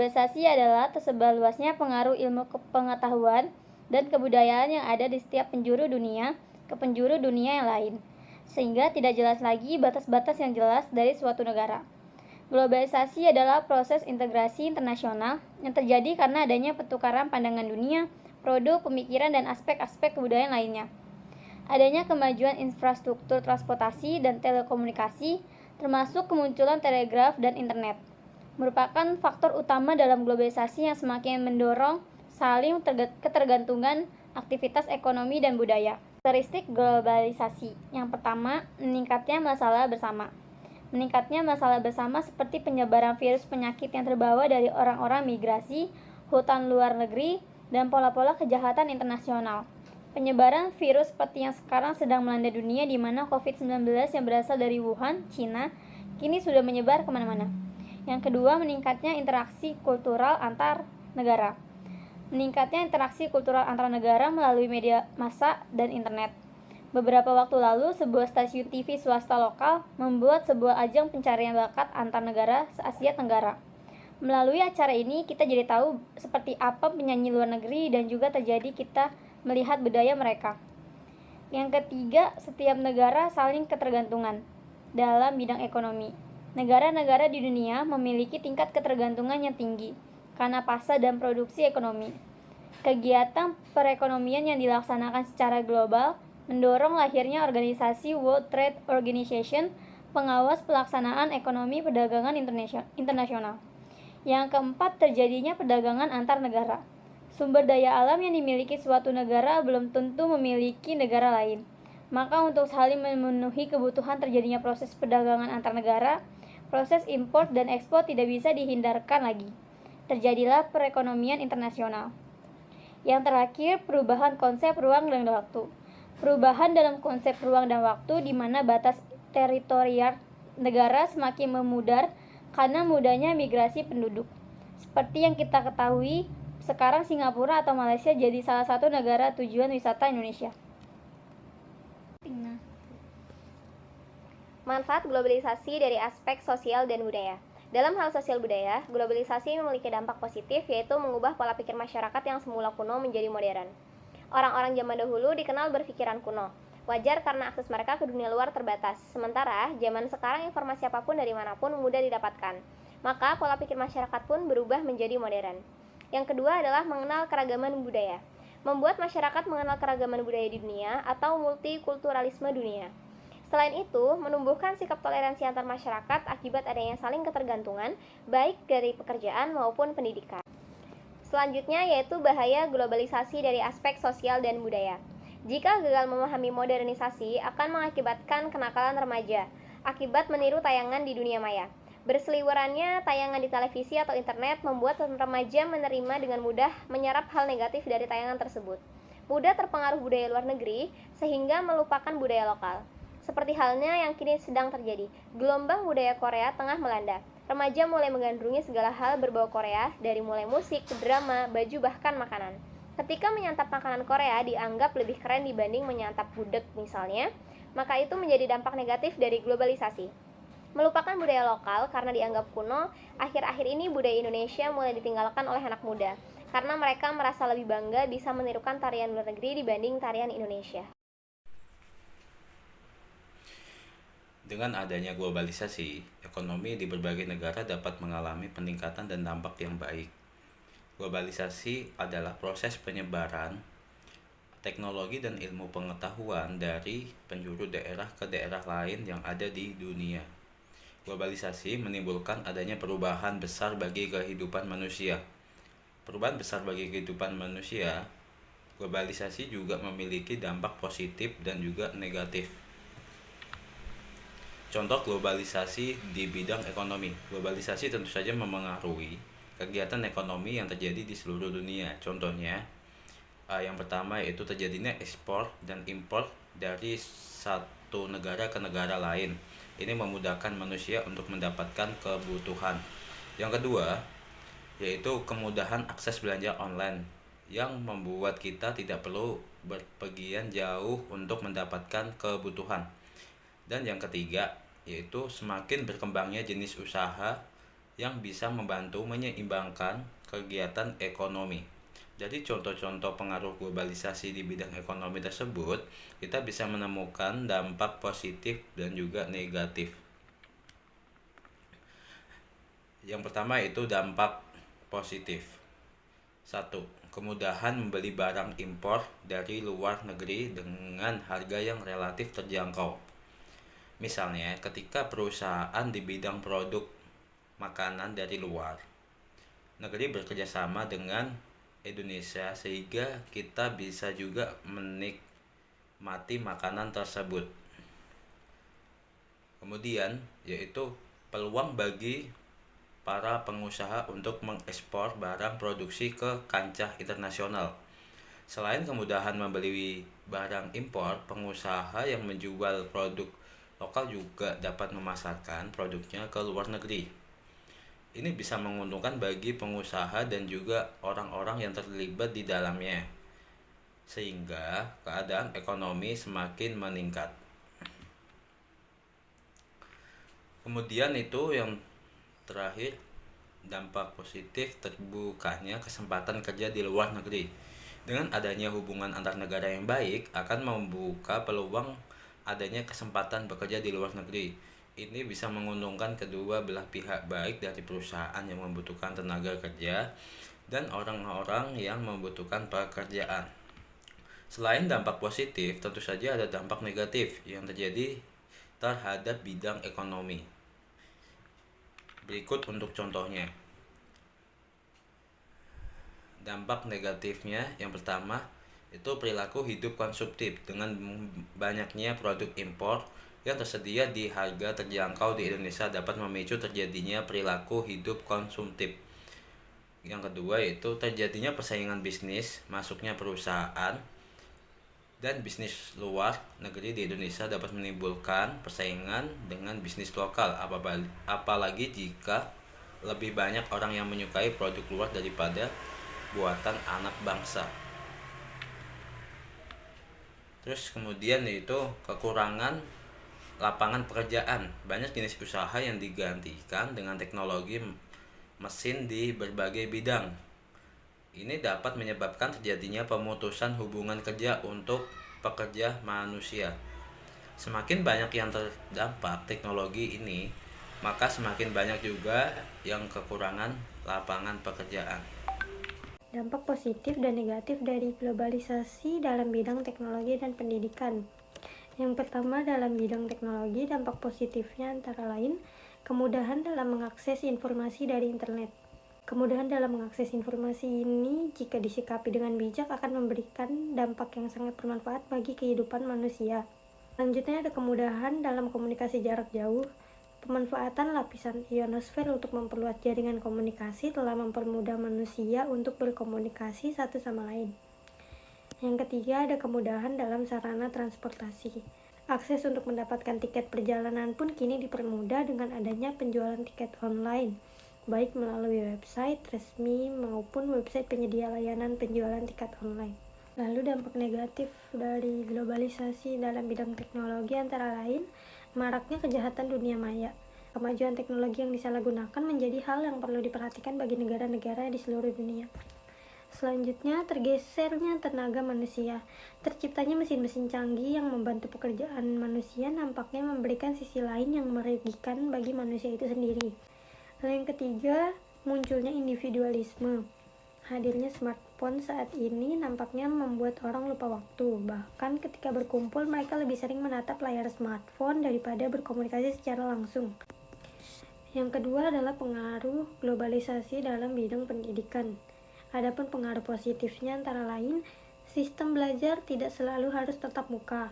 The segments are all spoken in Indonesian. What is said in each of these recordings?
Globalisasi adalah tersebar luasnya pengaruh ilmu pengetahuan dan kebudayaan yang ada di setiap penjuru dunia ke penjuru dunia yang lain, sehingga tidak jelas lagi batas-batas yang jelas dari suatu negara. Globalisasi adalah proses integrasi internasional yang terjadi karena adanya pertukaran pandangan dunia, produk, pemikiran, dan aspek-aspek kebudayaan lainnya. Adanya kemajuan infrastruktur transportasi dan telekomunikasi, termasuk kemunculan telegraf dan internet, merupakan faktor utama dalam globalisasi yang semakin mendorong saling ketergantungan aktivitas ekonomi dan budaya. Karakteristik globalisasi. Yang pertama, meningkatnya masalah bersama. Meningkatnya masalah bersama seperti penyebaran virus penyakit yang terbawa dari orang-orang migrasi, hutan luar negeri, dan pola-pola kejahatan internasional. Penyebaran virus seperti yang sekarang sedang melanda dunia di mana COVID-19 yang berasal dari Wuhan, Cina, kini sudah menyebar kemana-mana. Yang kedua, meningkatnya interaksi kultural antar negara. Meningkatnya interaksi kultural antar negara melalui media massa dan internet. Beberapa waktu lalu, sebuah stasiun TV swasta lokal membuat sebuah ajang pencarian bakat antar negara se-Asia Tenggara. Melalui acara ini, kita jadi tahu seperti apa penyanyi luar negeri dan juga terjadi kita melihat budaya mereka. Yang ketiga, setiap negara saling ketergantungan dalam bidang ekonomi. Negara-negara di dunia memiliki tingkat ketergantungan yang tinggi karena pasar dan produksi ekonomi. Kegiatan perekonomian yang dilaksanakan secara global mendorong lahirnya organisasi World Trade Organization, pengawas pelaksanaan ekonomi perdagangan internasional. Yang keempat, terjadinya perdagangan antar negara. Sumber daya alam yang dimiliki suatu negara belum tentu memiliki negara lain. Maka untuk saling memenuhi kebutuhan terjadinya proses perdagangan antar negara, proses impor dan ekspor tidak bisa dihindarkan lagi. Terjadilah perekonomian internasional. Yang terakhir, perubahan konsep ruang dan waktu. Perubahan dalam konsep ruang dan waktu di mana batas teritorial negara semakin memudar karena mudahnya migrasi penduduk. Seperti yang kita ketahui, sekarang Singapura atau Malaysia jadi salah satu negara tujuan wisata Indonesia. Manfaat globalisasi dari aspek sosial dan budaya. Dalam hal sosial budaya, globalisasi memiliki dampak positif, yaitu mengubah pola pikir masyarakat yang semula kuno menjadi modern. Orang-orang zaman dahulu dikenal berpikiran kuno. Wajar karena akses mereka ke dunia luar terbatas. Sementara, zaman sekarang informasi apapun dari manapun mudah didapatkan. Maka, pola pikir masyarakat pun berubah menjadi modern. Yang kedua adalah mengenal keragaman budaya. Membuat masyarakat mengenal keragaman budaya di dunia atau multikulturalisme dunia. Selain itu, menumbuhkan sikap toleransi antar masyarakat akibat adanya saling ketergantungan, baik dari pekerjaan maupun pendidikan. Selanjutnya yaitu bahaya globalisasi dari aspek sosial dan budaya. Jika gagal memahami modernisasi, akan mengakibatkan kenakalan remaja, akibat meniru tayangan di dunia maya. Berseliwerannya tayangan di televisi atau internet membuat remaja menerima dengan mudah menyerap hal negatif dari tayangan tersebut. Mudah terpengaruh budaya luar negeri, sehingga melupakan budaya lokal. Seperti halnya yang kini sedang terjadi, gelombang budaya Korea tengah melanda. Remaja mulai menggandrungi segala hal berbau Korea, dari mulai musik, drama, baju, bahkan makanan. Ketika menyantap makanan Korea dianggap lebih keren dibanding menyantap gudeg misalnya, maka itu menjadi dampak negatif dari globalisasi. Melupakan budaya lokal karena dianggap kuno, akhir-akhir ini budaya Indonesia mulai ditinggalkan oleh anak muda, karena mereka merasa lebih bangga bisa menirukan tarian luar negeri dibanding tarian Indonesia. Dengan adanya globalisasi, ekonomi di berbagai negara dapat mengalami peningkatan dan dampak yang baik. Globalisasi adalah proses penyebaran teknologi dan ilmu pengetahuan dari penjuru daerah ke daerah lain yang ada di dunia. Globalisasi menimbulkan adanya perubahan besar bagi kehidupan manusia. Perubahan besar bagi kehidupan manusia, globalisasi juga memiliki dampak positif dan juga negatif. Contoh globalisasi di bidang ekonomi. Globalisasi tentu saja memengaruhi kegiatan ekonomi yang terjadi di seluruh dunia. Contohnya, yang pertama yaitu terjadinya ekspor dan impor dari satu negara ke negara lain. Ini memudahkan manusia untuk mendapatkan kebutuhan. Yang kedua, yaitu kemudahan akses belanja online yang membuat kita tidak perlu berpergian jauh untuk mendapatkan kebutuhan. Dan yang ketiga, yaitu semakin berkembangnya jenis usaha yang bisa membantu menyeimbangkan kegiatan ekonomi. Jadi contoh-contoh pengaruh globalisasi di bidang ekonomi tersebut, kita bisa menemukan dampak positif dan juga negatif. Yang pertama itu dampak positif. 1. Kemudahan membeli barang impor dari luar negeri dengan harga yang relatif terjangkau. Misalnya, ketika perusahaan di bidang produk makanan dari luar negeri bekerjasama dengan Indonesia, sehingga kita bisa juga menikmati makanan tersebut. Kemudian, yaitu peluang bagi para pengusaha untuk mengekspor barang produksi ke kancah internasional. Selain kemudahan membeli barang impor, pengusaha yang menjual produk lokal juga dapat memasarkan produknya ke luar negeri. Ini bisa menguntungkan bagi pengusaha dan juga orang-orang yang terlibat di dalamnya, sehingga keadaan ekonomi semakin meningkat. Kemudian itu yang terakhir, dampak positif terbukanya kesempatan kerja di luar negeri. Dengan adanya hubungan antar negara yang baik akan membuka peluang adanya kesempatan bekerja di luar negeri. Ini bisa menguntungkan kedua belah pihak, baik dari perusahaan yang membutuhkan tenaga kerja dan orang-orang yang membutuhkan pekerjaan. Selain dampak positif, tentu saja ada dampak negatif yang terjadi terhadap bidang ekonomi. Berikut untuk contohnya. Dampak negatifnya yang pertama itu perilaku hidup konsumtif. Dengan banyaknya produk impor yang tersedia di harga terjangkau di Indonesia dapat memicu terjadinya perilaku hidup konsumtif. Yang kedua itu terjadinya persaingan bisnis, masuknya perusahaan dan bisnis luar negeri di Indonesia dapat menimbulkan persaingan dengan bisnis lokal, apalagi jika lebih banyak orang yang menyukai produk luar daripada buatan anak bangsa. Terus kemudian yaitu kekurangan lapangan pekerjaan. Banyak jenis usaha yang digantikan dengan teknologi mesin di berbagai bidang. Ini dapat menyebabkan terjadinya pemutusan hubungan kerja untuk pekerja manusia. Semakin banyak yang terdampak teknologi ini, maka semakin banyak juga yang kekurangan lapangan pekerjaan. Dampak positif dan negatif dari globalisasi dalam bidang teknologi dan pendidikan. Yang pertama, dalam bidang teknologi, dampak positifnya antara lain kemudahan dalam mengakses informasi dari internet. Kemudahan dalam mengakses informasi ini, jika disikapi dengan bijak, akan memberikan dampak yang sangat bermanfaat bagi kehidupan manusia. Selanjutnya ada kemudahan dalam komunikasi jarak jauh. Pemanfaatan lapisan ionosfer untuk memperluas jaringan komunikasi telah mempermudah manusia untuk berkomunikasi satu sama lain. Yang ketiga ada kemudahan dalam sarana transportasi. Akses untuk mendapatkan tiket perjalanan pun kini dipermudah dengan adanya penjualan tiket online, baik melalui website resmi maupun website penyedia layanan penjualan tiket online. Lalu dampak negatif dari globalisasi dalam bidang teknologi antara lain maraknya kejahatan dunia maya. Kemajuan teknologi yang disalahgunakan menjadi hal yang perlu diperhatikan bagi negara-negara di seluruh dunia. Selanjutnya, tergesernya tenaga manusia. Terciptanya mesin-mesin canggih yang membantu pekerjaan manusia nampaknya memberikan sisi lain yang merugikan bagi manusia itu sendiri. Lalu yang ketiga, munculnya individualisme. Hadirnya smartphone saat ini nampaknya membuat orang lupa waktu. Bahkan ketika berkumpul, mereka lebih sering menatap layar smartphone daripada berkomunikasi secara langsung. Yang kedua adalah pengaruh globalisasi dalam bidang pendidikan. Adapun pengaruh positifnya antara lain, sistem belajar tidak selalu harus tatap muka.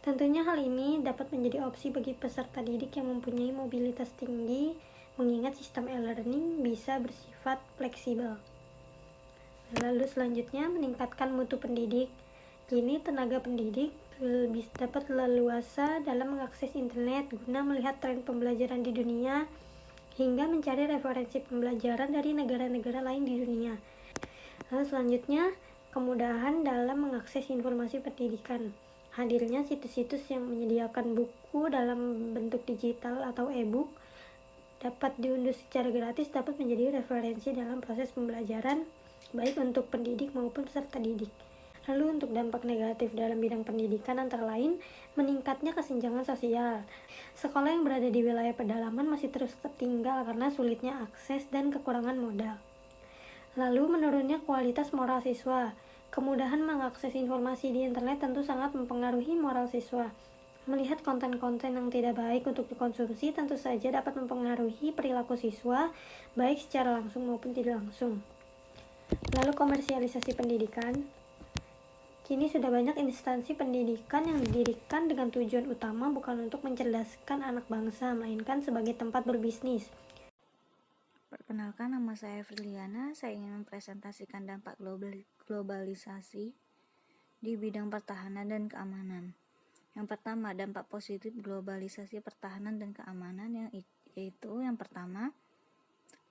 Tentunya hal ini dapat menjadi opsi bagi peserta didik yang mempunyai mobilitas tinggi, mengingat sistem e-learning bisa bersifat fleksibel. Lalu selanjutnya, meningkatkan mutu pendidik. Kini tenaga pendidik dapat leluasa dalam mengakses internet guna melihat tren pembelajaran di dunia hingga mencari referensi pembelajaran dari negara-negara lain di dunia. Lalu selanjutnya, kemudahan dalam mengakses informasi pendidikan. Hadirnya situs-situs yang menyediakan buku dalam bentuk digital atau e-book dapat diunduh secara gratis dapat menjadi referensi dalam proses pembelajaran, baik untuk pendidik maupun peserta didik. Lalu untuk dampak negatif dalam bidang pendidikan antara lain, meningkatnya kesenjangan sosial. Sekolah yang berada di wilayah pedalaman masih terus tertinggal karena sulitnya akses dan kekurangan modal. Lalu menurunnya kualitas moral siswa. Kemudahan mengakses informasi di internet tentu sangat mempengaruhi moral siswa. Melihat konten-konten yang tidak baik untuk dikonsumsi tentu saja dapat mempengaruhi perilaku siswa, baik secara langsung maupun tidak langsung. Lalu komersialisasi pendidikan. Kini sudah banyak instansi pendidikan yang didirikan dengan tujuan utama bukan untuk mencerdaskan anak bangsa, melainkan sebagai tempat berbisnis. Perkenalkan, nama saya Friliana. Saya ingin mempresentasikan dampak globalisasi di bidang pertahanan dan keamanan. Yang pertama, dampak positif globalisasi pertahanan dan keamanan yaitu yang pertama,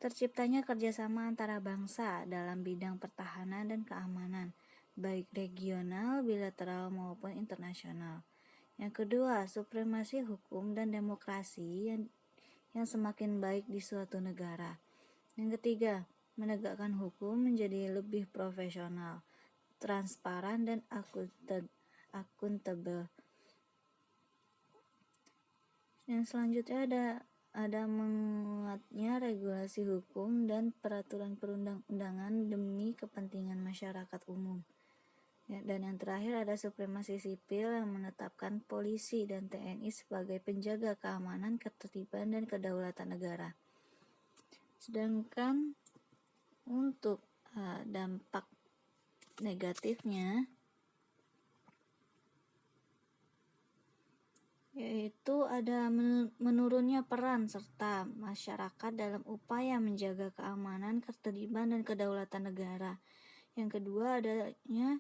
terciptanya kerjasama antara bangsa dalam bidang pertahanan dan keamanan, baik regional, bilateral maupun internasional. Yang kedua, supremasi hukum dan demokrasi yang semakin baik di suatu negara. Yang ketiga, menegakkan hukum menjadi lebih profesional, transparan dan akuntabel. Yang selanjutnya ada menguatnya regulasi hukum dan peraturan perundang-undangan demi kepentingan masyarakat umum. Dan yang terakhir ada supremasi sipil yang menetapkan polisi dan TNI sebagai penjaga keamanan, ketertiban, dan kedaulatan negara. Sedangkan untuk dampak negatifnya yaitu ada menurunnya peran serta masyarakat dalam upaya menjaga keamanan, ketertiban, dan kedaulatan negara. Yang kedua, adanya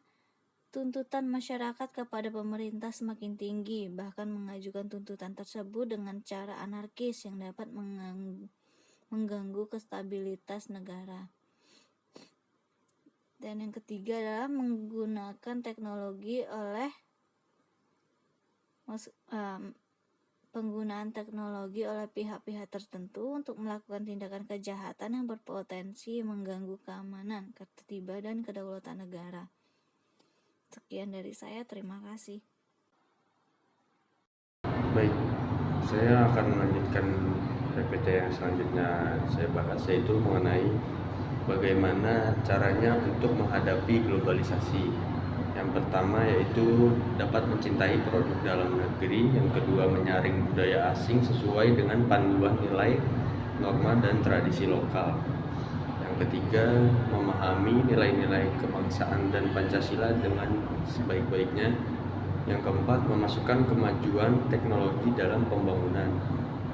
tuntutan masyarakat kepada pemerintah semakin tinggi, bahkan mengajukan tuntutan tersebut dengan cara anarkis yang dapat mengganggu kestabilitas negara. Dan yang ketiga adalah menggunakan teknologi penggunaan teknologi oleh pihak-pihak tertentu untuk melakukan tindakan kejahatan yang berpotensi mengganggu keamanan, ketertiban, dan kedaulatan negara. Sekian dari saya, terima kasih. Baik, saya akan melanjutkan PPT yang selanjutnya saya bahas, yaitu mengenai bagaimana caranya untuk menghadapi globalisasi. Yang pertama yaitu dapat mencintai produk dalam negeri, yang kedua menyaring budaya asing sesuai dengan panduan nilai, norma, dan tradisi lokal. Yang ketiga, memahami nilai-nilai kebangsaan dan Pancasila dengan sebaik-baiknya. Yang keempat, memasukkan kemajuan teknologi dalam pembangunan.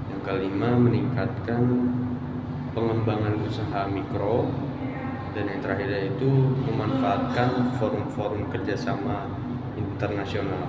Yang kelima, meningkatkan pengembangan usaha mikro. Dan yang terakhir yaitu memanfaatkan forum-forum kerjasama internasional.